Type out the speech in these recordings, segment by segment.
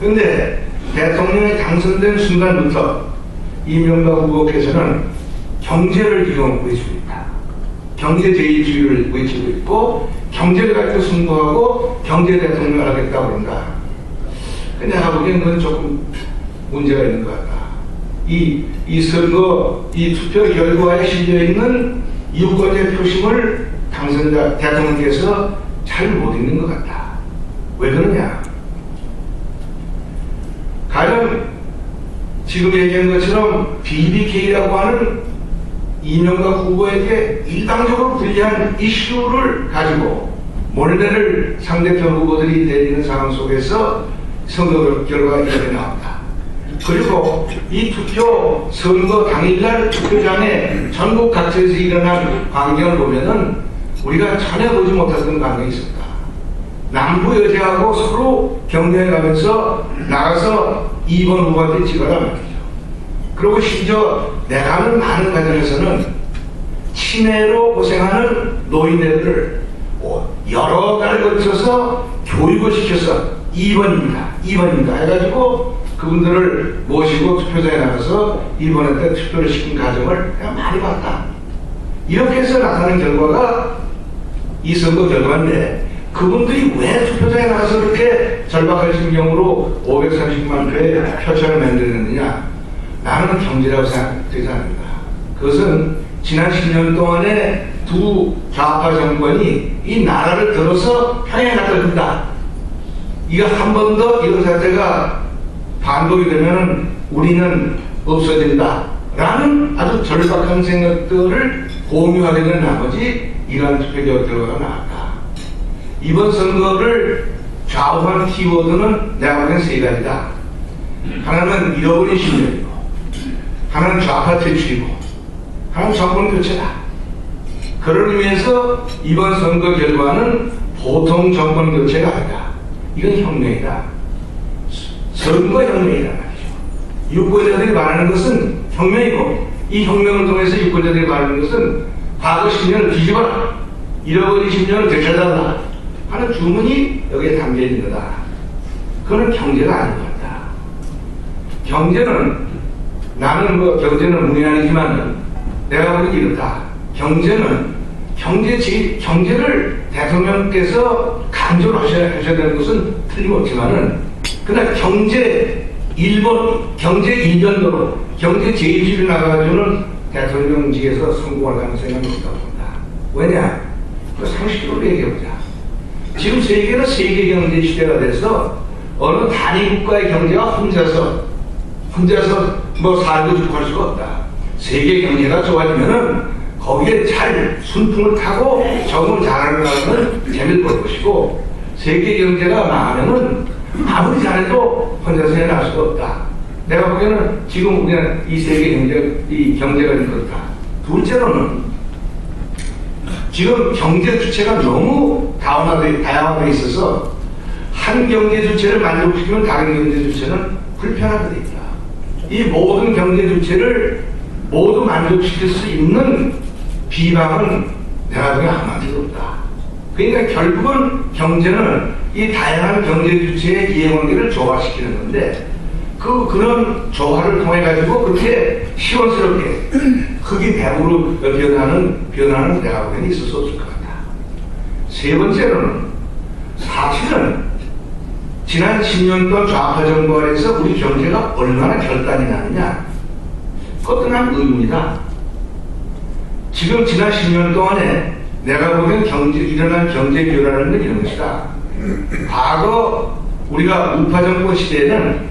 근데 대통령이 당선된 순간부터 이명박 후보께서는 경제를 이용하고 있습니다. 경제 제일주의를 외치고 있고 경제를 가지고 승부하고 경제 대통령을 하겠다고 그런다. 근데 내가 보기엔 그건 조금 문제가 있는 것 같다. 이 선거, 이 투표 결과에 실려있는 유권자 표심을 당선자 대통령께서 잘 못 읽는 것 같다. 왜 그러냐? 가령 지금 얘기한 것처럼 BBK라고 하는 이명박 후보에게 일방적으로 불리한 이슈를 가지고 몰래를 상대편 후보들이 내리는 상황 속에서 선거 결과가 이렇게 나온다. 그리고 이 투표 선거 당일날 투표장에 전국 각지에서 일어난 광경을 보면은 우리가 전혀 보지 못했던 광경이 있었다. 남부 여제하고 서로 격려해 가면서 나가서 2번 후보한테 찍어라 말이죠. 그리고 심지어 내가 아는 많은 가정에서는 치매로 고생하는 노인네들을 여러 달 걸쳐서 교육을 시켜서 2번입니다 해가지고 그분들을 모시고 투표장에 나가서 2번에 때 투표를 시킨 가정을 내가 많이 봤다. 이렇게 해서 나타난 결과가 이 선거 결과인데 그분들이 왜 투표장에 나가서 그렇게 절박한 심경으로 530만 표의 표창을 만들었느냐? 나는 경제라고 생각되지 않습니다. 그것은 지난 10년 동안에 두 좌파 정권이 이 나라를 들어서 평양에 갖다 둔다. 이거 한 번 더 이런 사태가 반복이 되면 우리는 없어진다. 라는 아주 절박한 생각들을 공유하게 된 나머지 이러한 투표 결과가 나왔다. 이번 선거를 좌우한 키워드는 내가 보기엔 세 가지다. 하나는 잃어버린 10년이고, 하나는 좌파 퇴출이고, 하나는 정권 교체다. 그런 의미에서 이번 선거 결과는 보통 정권 교체가 아니다. 이건 혁명이다. 선거 혁명이란 말이죠. 유권자들이 말하는 것은 혁명이고, 이 혁명을 통해서 유권자들이 말하는 것은 과거 10년을 뒤집어라, 잃어버린 10년을 되찾아라 하는 주문이 여기에 담겨 있는 거다. 그건 경제가 아닌 것 같다. 경제는, 나는 경제는 문외한이지만 내가 보기 이렇다. 경제는 경제를 대통령께서 강조를 하셔야 되는 것은 틀림없지만은, 그러나 경제 일변도로 경제 제일주의를 나가가지고는 대통령직에서 성공할 가능성이 높다고 본다. 왜냐? 그 상식적으로 얘기해보자. 지금 세계는 세계 경제 시대가 돼서 어느 단위 국가의 경제가 혼자서 살고 죽고 할 수가 없다. 세계 경제가 좋아지면은 거기에 잘 순풍을 타고 적응을 잘하는 재미를 볼 것이고, 세계 경제가 망하면은 아무리 잘해도 혼자서 해낼 수가 없다. 내가 보기에는 지금 그냥 이 세계 경제가 그렇다. 둘째로는 지금 경제 주체가 너무 다양화되어 있어서 한 경제 주체를 만족시키면 다른 경제 주체는 불편하게 되어 있다. 이 모든 경제 주체를 모두 만족시킬 수 있는 비방은 내가 보기엔 한마디도 없다. 그러니까 결국은 경제는 이 다양한 경제 주체의 이해관계를 조화시키는 건데, 그런 조화를 통해 가지고 그렇게 시원스럽게 흙이 배우로 변하는 내가 보기에는 있을 수 없을 것 같다. 세 번째로는 사실은 지난 10년 동안 좌파 정부 안에서 우리 경제가 얼마나 결단이 나느냐, 그것도 난 의문이다. 지금 지난 10년 동안에 내가 보기엔 일어난 경제 변화는 이런 것이다. 과거 우리가 우파 정권 시대에는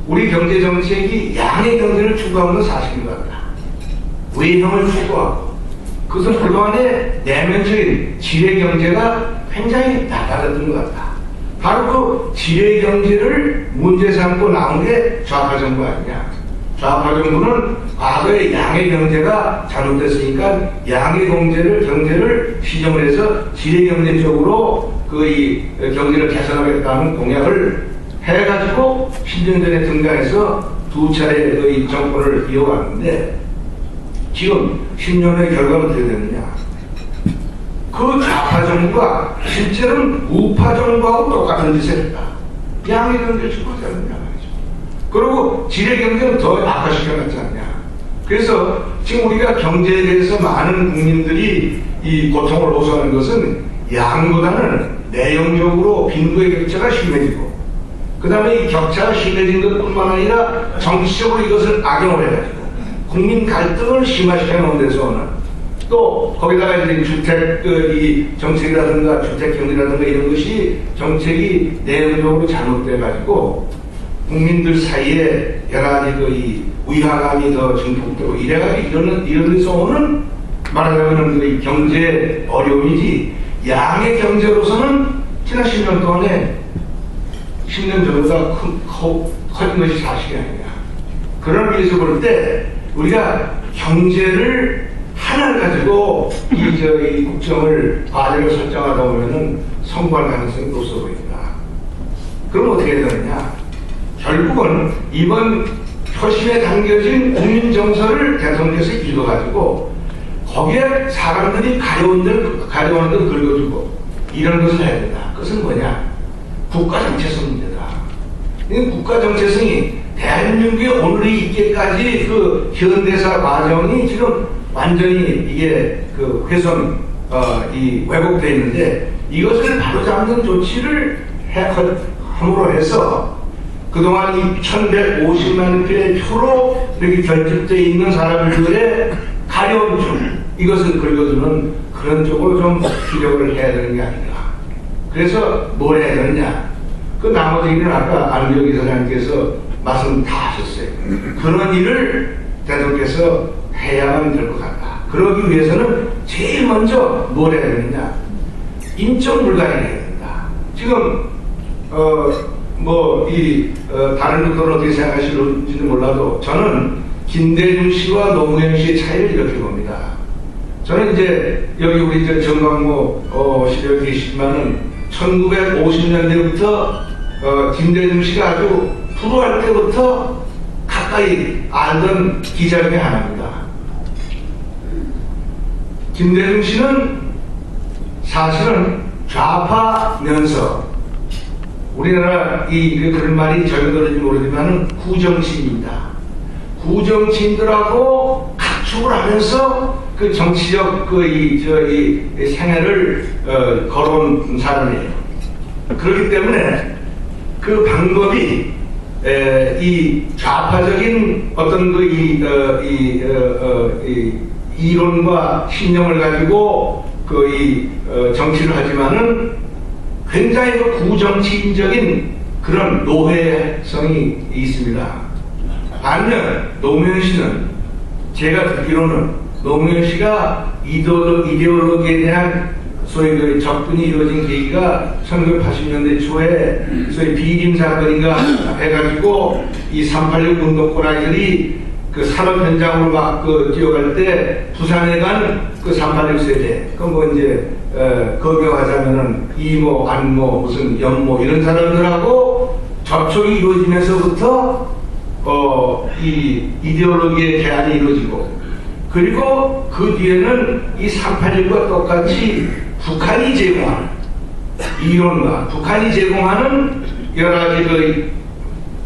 우리 경제 정책이 양의 경제를 추구하는 건 사실인 것 같다. 외형을 추구하고, 그것은 그동안의 내면적인 지뢰 경제가 굉장히 낮아졌던 것 같다. 바로 그 지뢰 경제를 문제 삼고 나온 게 좌파 정부 아니냐. 좌파 정부는 과거의 양의 경제가 잘못됐으니까 양의 경제를 시정을 해서 지뢰 경제 쪽으로 이 경제를 개선하겠다는 공약을 해가지고 10년 전에 등장해서 두 차례 이 정권을 이어왔는데, 지금 10년 후의 결과는 어떻게 됐느냐. 그 좌파 정부가 실제로는 우파 정부하고 똑같은 짓을 했다. 양의 경제를 추구하지 않느냐 말이죠. 그리고 질의 경제는 더 악화시켜놨지 않냐. 그래서 지금 우리가 경제에 대해서 많은 국민들이 이 고통을 호소하는 것은 양보다는 내용적으로 빈부의 격차가 심해지고, 그 다음에 이 격차가 심해진 것뿐만 아니라 정치적으로 이것을 악용을 해가지고 국민 갈등을 심화시켜 놓은 데서는, 또 거기다가 이제 주택 이 정책이라든가 주택 경제라든가 이런 것이 정책이 내용적으로 잘못돼 가지고 국민들 사이에 여러 가지 이 위화감이 더 증폭되고 이래가지고 이런 데서 오는 말하자면 이 경제 어려움이지, 양의 경제로서는 지난 10년 동안에 10년 전보다 커진 것이 사실이 아니냐. 그런 의미에서 볼 때 우리가 경제를 하나를 가지고 이 국정을 과제를 설정하다 보면은 성공할 가능성이 없어 보인다. 그럼 어떻게 되느냐? 결국은 이번 표심에 담겨진 국민 정서를 대통령께서 읽어가지고 거기에 사람들이 가려운 데를 긁어주고 이런 것을 해야 된다. 그것은 뭐냐? 국가 정체성 문제다. 이 국가 정체성이 대한민국의 오늘에 있기까지 그 현대사 과정이 지금 완전히 이게 그 훼손, 왜곡되어 있는데, 이것을 바로잡는 조치를 함으로 해서 그동안 이 1150만 표의 표로 이렇게 결집되어 있는 사람들의 가려운 줄, 이것을 긁어주는 그런 쪽으로 좀 주력을 해야 되는 게 아닌가. 그래서 뭘 해야 되느냐. 그 나머지 일은 아까 안병 이사장님께서 말씀 다 하셨어요. 그런 일을 대통령께서 해야만 될 것 같다. 그러기 위해서는 제일 먼저 뭘 해야 되느냐. 인적 물갈이를 해야 된다. 지금 다른 분들은 어떻게 생각하시는지는 몰라도 저는 김대중 씨와 노무현 씨의 차이를 이렇게 봅니다. 저는 이제 여기 우리 정광모 시대에 계시지만은 1950년대부터 김대중 씨가 아주 프로할 때부터 가까이 알던 기자 중에 하나입니다. 김대중 씨는 사실은 좌파면서, 우리나라 그런 말이 적용되는지 모르지만 구정치인입니다. 구정치인들하고 각축을 하면서 그 정치적 이 생애를 걸어온 사람이에요. 그렇기 때문에 그 방법이 이 좌파적인 어떤 이론과 신념을 가지고 정치를 하지만은 굉장히 구정치인적인 그런 노회성이 있습니다. 반면 노무현 씨는 제가 듣기로는 노무현 씨가 이데올로기에 대한 소위 접근이 이루어진 계기가 1980년대 초에 소위 비림 사건인가 해가지고 이 386 운동권 아이들이 그 산업 현장으로 막 뛰어갈 때 부산에 간 그 386 세대, 이제 거명하자면은 이모, 안모, 무슨 연모 이런 사람들하고 접촉이 이루어지면서부터 이 이데올로기의 개안이 이루어지고, 그리고 그 뒤에는 이 381과 똑같이 북한이 제공하는 이론과 북한이 제공하는 여러 가지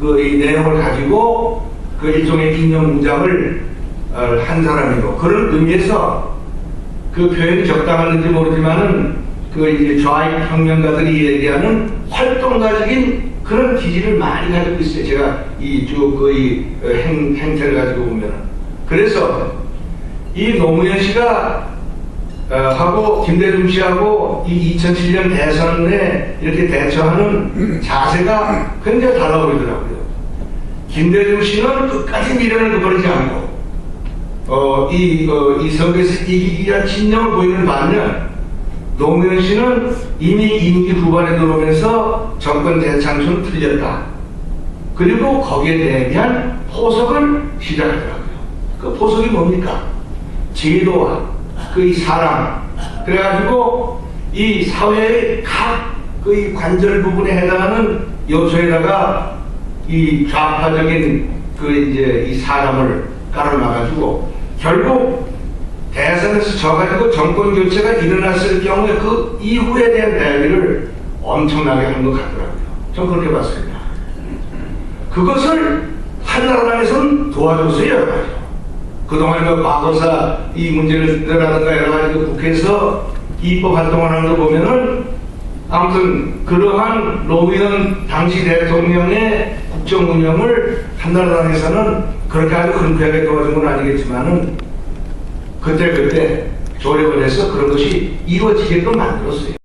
이 내용을 가지고 그 일종의 인용 무장을 한 사람이고, 그런 의미에서 그 표현이 적당한지 모르지만은 이제 좌익 혁명가들이 얘기하는 활동가적인 그런 기질을 많이 가지고 있어요. 제가 행태를 가지고 보면은. 그래서 이 노무현 씨가 하고 김대중 씨하고 이 2007년 대선에 이렇게 대처하는 자세가 굉장히 달라 보이더라고요. 김대중 씨는 끝까지 미련을 버리지 않고 이 선거에서 이기기 위한 신념을 보이는 반면, 노무현 씨는 이미 임기 후반에 들어오면서 정권 대창출을 틀렸다. 그리고 거기에 대한 포석을 시작하더라고요. 그 포석이 뭡니까? 제도와 이 사랑. 그래가지고 이 사회의 각 이 관절 부분에 해당하는 요소에다가 이 좌파적인 이제 이 사람을 깔아놔가지고 결국 대선에서 져가지고 정권 교체가 일어났을 경우에 그 이후에 대한 대비를 엄청나게 한 것 같더라고요. 전 그렇게 봤습니다. 그것을 한나라당에서는 도와줬어요, 여러 가지. 그동안 그 과거사 이 문제라든가 여러 가지 그 국회에서 입법 활동을 하는 거 보면은 아무튼 그러한 노무현 당시 대통령의 국정 운영을 한나라당에서는 그렇게 아주 흔쾌하게 도와준 건 아니겠지만은 그때 조력을 해서 그런 것이 이루어지게끔 만들었어요.